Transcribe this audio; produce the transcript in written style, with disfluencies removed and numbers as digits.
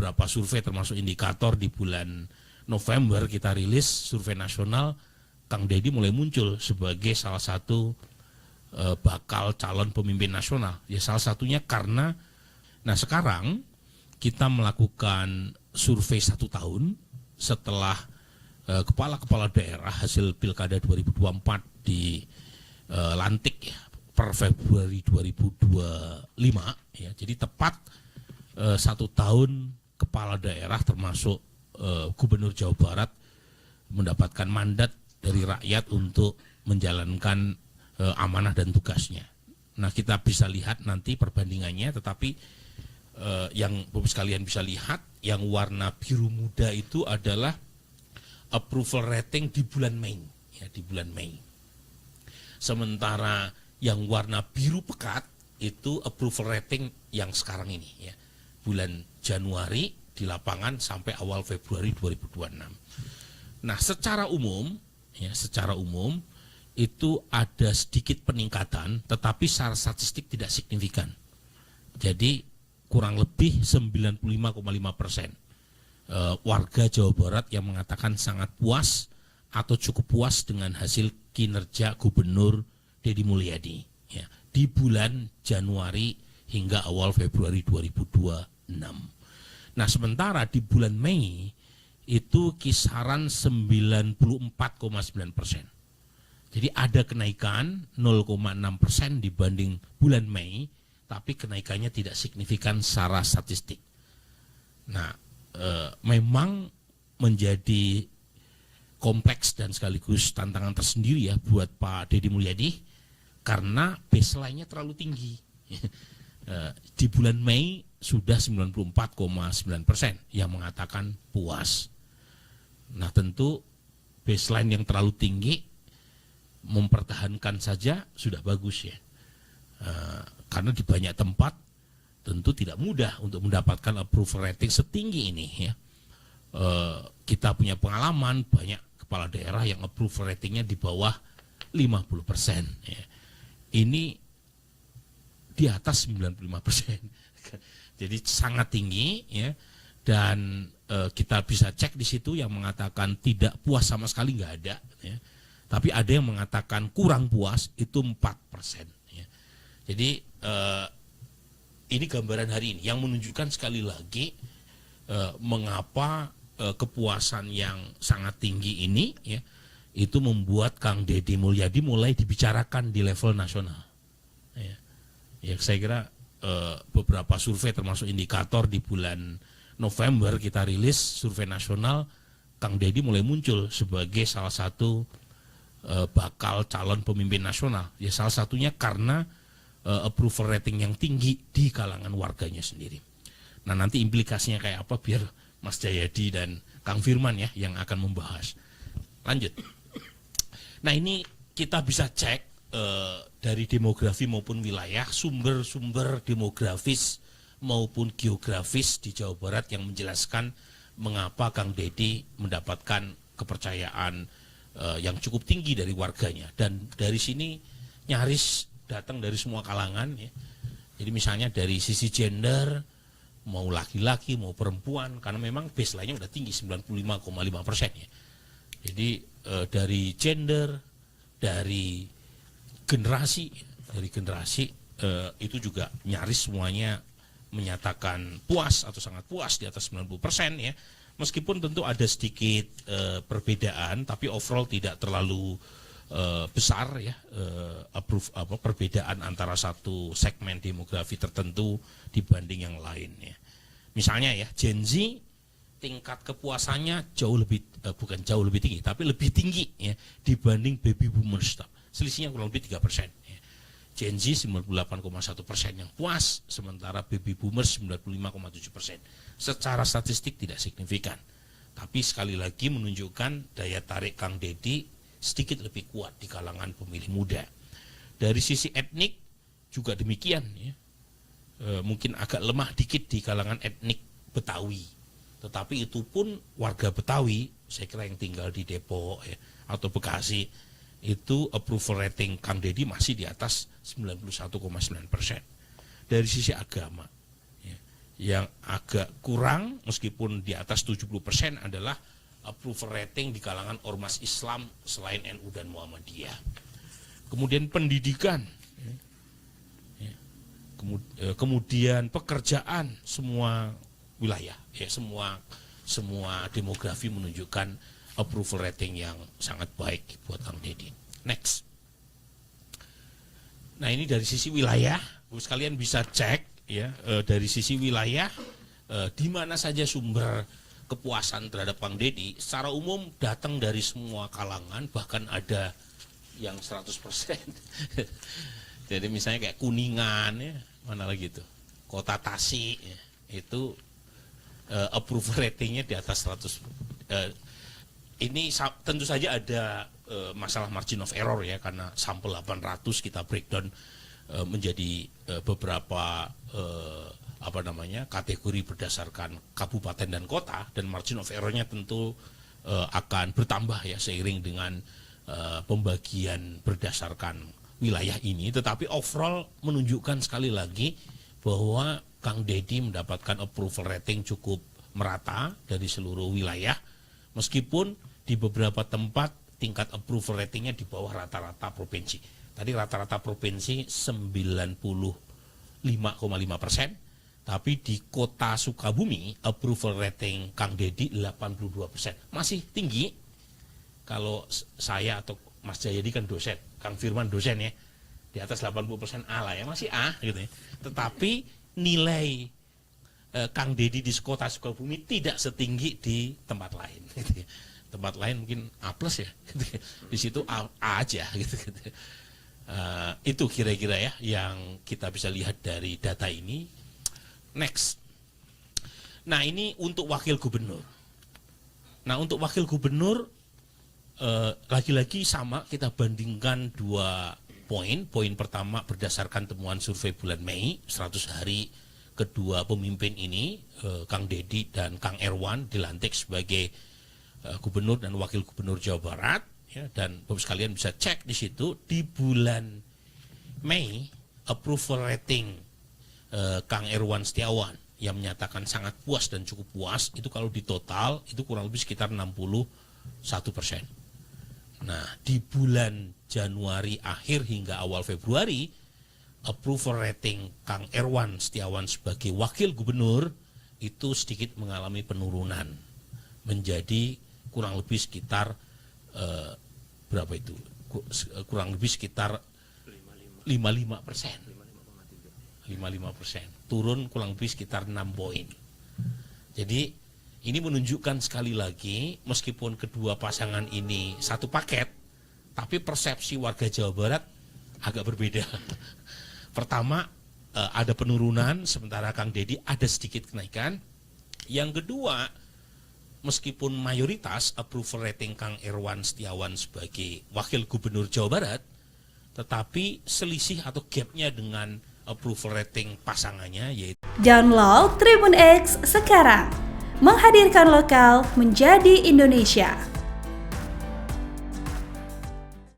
beberapa survei termasuk indikator di bulan November kita rilis survei nasional, Kang Deddy mulai muncul sebagai salah satu bakal calon pemimpin nasional. Ya salah satunya karena, nah sekarang kita melakukan survei 1 tahun setelah kepala-kepala daerah hasil pilkada 2024 dilantik ya, per Februari 2025 ya, jadi tepat 1 tahun kepala daerah termasuk Gubernur Jawa Barat mendapatkan mandat dari rakyat untuk menjalankan amanah dan tugasnya. Nah kita bisa lihat nanti perbandingannya, tetapi yang Bapak sekalian bisa lihat yang warna biru muda itu adalah approval rating di bulan Mei ya, di bulan Mei. Sementara yang warna biru pekat itu approval rating yang sekarang ini ya, bulan Januari di lapangan sampai awal Februari 2026. Nah, secara umum itu ada sedikit peningkatan, tetapi secara statistik tidak signifikan. Jadi kurang lebih 95,5% warga Jawa Barat yang mengatakan sangat puas atau cukup puas dengan hasil kinerja Gubernur Deddy Mulyadi ya, di bulan Januari hingga awal Februari 2026. Nah, sementara di bulan Mei itu kisaran 94,9%. Jadi ada kenaikan 0,6% dibanding bulan Mei, tapi kenaikannya tidak signifikan secara statistik. Nah, memang menjadi kompleks dan sekaligus tantangan tersendiri ya buat Pak Deddy Mulyadi karena baseline-nya terlalu tinggi. Di bulan Mei sudah 94,9% yang mengatakan puas. Nah, tentu baseline yang terlalu tinggi mempertahankan saja sudah bagus ya. Karena di banyak tempat tentu tidak mudah untuk mendapatkan approval rating setinggi ini ya. Kita punya pengalaman banyak kepala daerah yang approval ratingnya di bawah 50% ya. Ini di atas 95%. Jadi sangat tinggi ya. Dan kita bisa cek di situ yang mengatakan tidak puas sama sekali nggak ada ya. Tapi ada yang mengatakan kurang puas itu 4% ya. Jadi ini gambaran hari ini yang menunjukkan sekali lagi mengapa kepuasan yang sangat tinggi ini ya, itu membuat Kang Deddy Mulyadi mulai dibicarakan di level nasional. Ya saya kira beberapa survei termasuk indikator di bulan November kita rilis survei nasional, Kang Deddy mulai muncul sebagai salah satu bakal calon pemimpin nasional. Ya salah satunya karena approval rating yang tinggi di kalangan warganya sendiri. Nah, nanti implikasinya kayak apa biar Mas Jayadi dan Kang Firman ya yang akan membahas. Lanjut. Nah, ini kita bisa cek dari demografi maupun wilayah, sumber-sumber demografis maupun geografis di Jawa Barat yang menjelaskan mengapa Kang Deddy mendapatkan kepercayaan yang cukup tinggi dari warganya. Dan dari sini nyaris datang dari semua kalangan ya. Jadi misalnya dari sisi gender, mau laki-laki mau perempuan, karena memang baseline-nya udah tinggi 95,5% ya. Jadi dari gender, dari generasi itu juga nyaris semuanya menyatakan puas atau sangat puas di atas 90% ya. Meskipun tentu ada sedikit perbedaan, tapi overall tidak terlalu besar ya, perbedaan antara satu segmen demografi tertentu dibanding yang lain ya. Misalnya ya, Gen Z tingkat kepuasannya bukan jauh lebih tinggi, tapi lebih tinggi ya dibanding baby boomers. Selisihnya kurang lebih 3%. Ya. Gen Z 98,1% yang puas, sementara baby boomers 95,7%. Secara statistik tidak signifikan, tapi sekali lagi menunjukkan daya tarik Kang Deddy sedikit lebih kuat di kalangan pemilih muda. Dari sisi etnik juga demikian ya. Mungkin agak lemah dikit di kalangan etnik Betawi, tetapi itu pun warga Betawi, saya kira yang tinggal di Depok ya, atau Bekasi, itu approval rating Kang Deddy masih di atas 91,9%. Dari sisi agama ya, Yang agak kurang meskipun di atas 70% adalah approval rating di kalangan ormas Islam selain NU dan Muhammadiyah. Kemudian pendidikan, kemudian pekerjaan, semua wilayah, ya semua demografi menunjukkan approval rating yang sangat baik buat Kang Deddy. Next. Nah, ini dari sisi wilayah, sekalian bisa cek ya dari sisi wilayah di mana saja sumber kepuasan terhadap Kang Deddy. Secara umum datang dari semua kalangan, bahkan ada yang 100%. Jadi misalnya kayak Kuningan ya, mana lagi itu, Kota Tasik ya, itu approval ratingnya di atas 100. Ini tentu saja ada masalah margin of error ya, karena sampel 800 kita breakdown menjadi beberapa kategori berdasarkan kabupaten dan kota, dan margin of errornya tentu akan bertambah ya seiring dengan pembagian berdasarkan wilayah ini. Tetapi overall menunjukkan sekali lagi bahwa Kang Deddy mendapatkan approval rating cukup merata dari seluruh wilayah, meskipun di beberapa tempat tingkat approval ratingnya di bawah rata-rata provinsi. Tadi rata-rata provinsi 95,5%, tapi di kota Sukabumi approval rating Kang Deddy 82%. Masih tinggi. Kalau saya atau Mas Jayadi kan dosen, Kang Firman dosen ya, di atas 80% A lah ya, masih A gitu ya. Tetapi nilai Kang Deddy di kota Sukabumi tidak setinggi di tempat lain gitu ya. Tempat lain mungkin A plus ya, di situ A aja gitu. Itu kira-kira ya yang kita bisa lihat dari data ini. Next. Nah, ini untuk wakil gubernur. Nah, untuk wakil gubernur lagi-lagi sama, kita bandingkan 2 poin. Poin pertama berdasarkan temuan survei bulan Mei, 100 hari kedua pemimpin ini, Kang Deddy dan Kang Erwan dilantik sebagai gubernur dan wakil gubernur Jawa Barat ya, dan Bapak sekalian bisa cek di situ di bulan Mei approval rating Kang Erwan Setiawan yang menyatakan sangat puas dan cukup puas, itu kalau di total itu kurang lebih sekitar 61%. Nah, di bulan Januari akhir hingga awal Februari approval rating Kang Erwan Setiawan sebagai wakil gubernur itu sedikit mengalami penurunan menjadi kurang lebih sekitar berapa itu? Kurang lebih sekitar 55%. 55%. Turun kurang lebih sekitar 6 poin. Jadi ini menunjukkan sekali lagi, meskipun kedua pasangan ini satu paket, tapi persepsi warga Jawa Barat agak berbeda. Pertama, ada penurunan, sementara Kang Deddy ada sedikit kenaikan. Yang kedua, meskipun mayoritas approval rating Kang Erwan Setiawan sebagai wakil gubernur Jawa Barat, tetapi selisih atau gapnya dengan approval rating pasangannya yaitu. Download Tribun X sekarang, menghadirkan lokal menjadi Indonesia.